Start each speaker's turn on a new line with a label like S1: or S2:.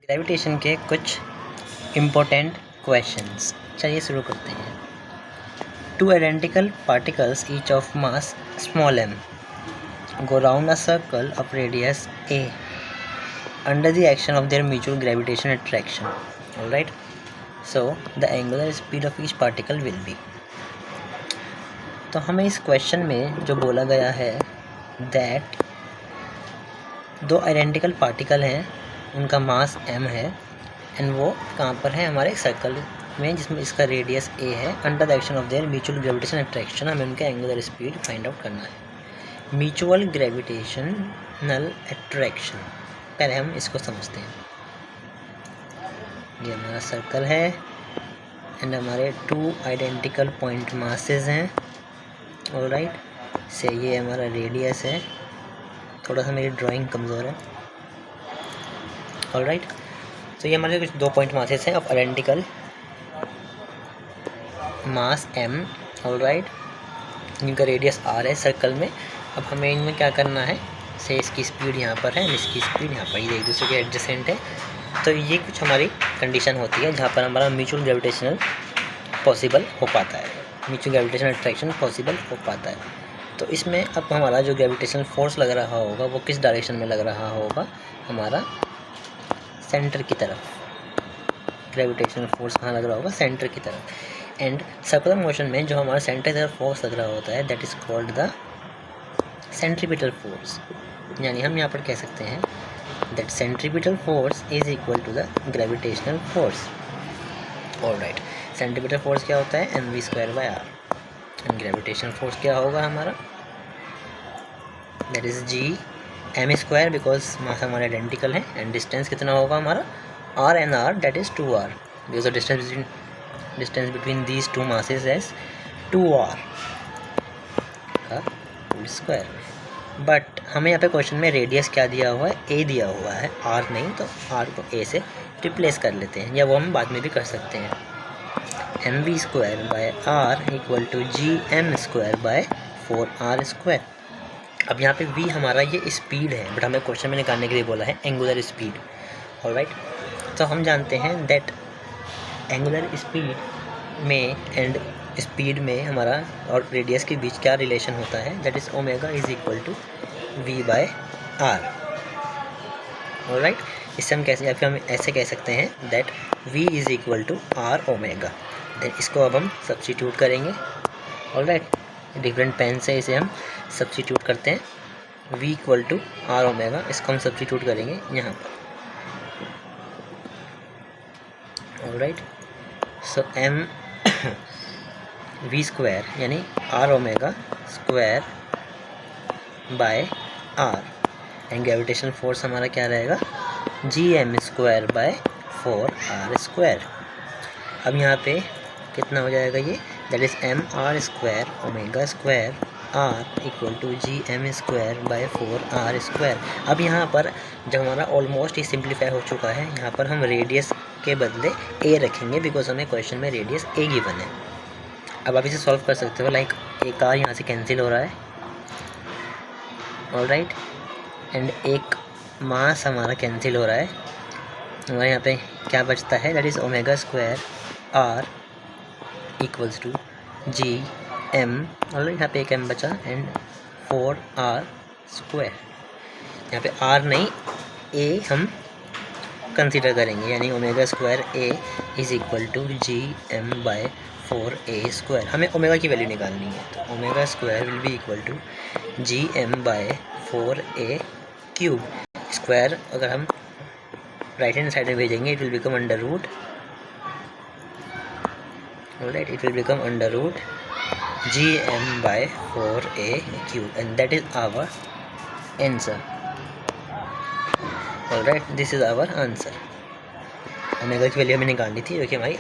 S1: Gravitation के कुछ important questions, चलिए शुरू करते हैं। Two identical particles each of mass small m go round a circle of radius a under the action of their mutual gravitational attraction. Alright, so the angular speed of each particle will be. तो हमें इस question में जो बोला गया है that दो identical particle हैं, उनका मास m है एंड वो कहाँ पर है, हमारे सर्कल में जिसमें इसका रेडियस a है। Under the action of their mutual gravitation attraction हमें उनका एंगुलर स्पीड फाइंड आउट करना है। म्यूचुअल ग्रेविटेशनल अट्रैक्शन, पहले हम इसको समझते हैं। ये हमारा सर्कल है एंड हमारे टू आइडेंटिकल पॉइंट मासेस हैं। ऑलराइट, से ये हमारा रेडियस है। थोड़ा सा मेरी ड्राइंग कमज़ोर है। ऑलराइट, तो ये हमारे कुछ दो पॉइंट मासेस हैं of identical mass m। Alright, इनका रेडियस r है सर्कल में। अब हमें इनमें क्या करना है, से इसकी स्पीड यहाँ पर है एंड इसकी स्पीड यहाँ पर, ये एक दूसरे के एडजेसेंट है। तो ये कुछ हमारी कंडीशन होती है जहाँ पर हमारा म्यूचुअल ग्रेविटेशनल पॉसिबल हो पाता है, म्यूचुअल ग्रेविटेशनल अट्रैक्शन पॉसिबल हो पाता है। तो इसमें अब हमारा जो ग्रेविटेशनल फोर्स लग रहा होगा वो किस डायरेक्शन में लग रहा होगा, हमारा सेंटर की तरफ। ग्रेविटेशनल फोर्स कहाँ लग रहा होगा, सेंटर की तरफ। एंड सर्कुलर मोशन में जो हमारा सेंटर की तरफ फोर्स लग रहा होता है that is called the centripetal force. यानी हम यहाँ पर कह सकते हैं that centripetal force is equal to the gravitational force. Alright, centripetal force क्या होता है, mv²/r। एंड ग्रेविटेशनल फोर्स क्या होगा हमारा, that is gm², because mass हमारे आइडेंटिकल है। एंड डिस्टेंस कितना होगा हमारा, r and r, that is 2r, because the distance between these two masses is 2r का होल स्क्वायर। बट हमें यहाँ पे क्वेश्चन में रेडियस क्या दिया हुआ है, a दिया हुआ है, r नहीं। तो r को a से रिप्लेस कर लेते हैं, या वो हम बाद में भी कर सकते हैं। mv²/r equal to gm²/4r²। अब यहाँ पे v हमारा ये स्पीड है, बट हमें क्वेश्चन में निकालने के लिए बोला है एंगुलर स्पीड। ऑलराइट, तो हम जानते हैं दैट एंगुलर स्पीड में एंड स्पीड में हमारा और रेडियस के बीच क्या रिलेशन होता है, that is omega is equal to v/r। Alright, इससे हम कैसे, या फिर हम ऐसे कह सकते हैं that v is equal to r omega. Then इसको अब हम सब्स्टिट्यूट करेंगे। ऑलराइट, डिफरेंट पेन से इसे हम सब्स्टिट्यूट करते हैं। v equal to r omega, इसको हम सब्स्टिट्यूट करेंगे यहाँ पर। ऑलराइट, सो m v² यानी r omega square by r and gravitational force हमारा क्या रहेगा, gm²/4r²। अब यहाँ पे कितना हो जाएगा ये, that is mr² omega square r equal to gm²/4r²। अब यहाँ पर जब हमारा ऑलमोस्ट ही सिंप्लीफाई हो चुका है, यहाँ पर हम रेडियस के बदले a रखेंगे, बिकॉज हमें क्वेश्चन में रेडियस a गिवन है। अब आप इसे सॉल्व कर सकते हो, लाइक एक r यहाँ से कैंसिल हो रहा है। ऑलराइट, एंड एक मास हमारा कैंसिल हो रहा है। हमारे यहाँ पे क्या बचता है, दैट इज़ ओमेगा² r equals to gm। Alright, यहाँ पे एक m बचा एंड 4r²। यहाँ पे r नहीं a हम कंसीडर करेंगे, यानी omega a is equal to gm/4a²। हमें ओमेगा की वैल्यू निकालनी है, तो omega will be equal to gm/4a³ square. अगर हम राइट हैंड साइड में भेजेंगे it will become under root. Alright, it will become under root gm/4a³ and that is our answer. Alright, this is our answer. Omega की value हमें निकालनी थी, जो कि हमारी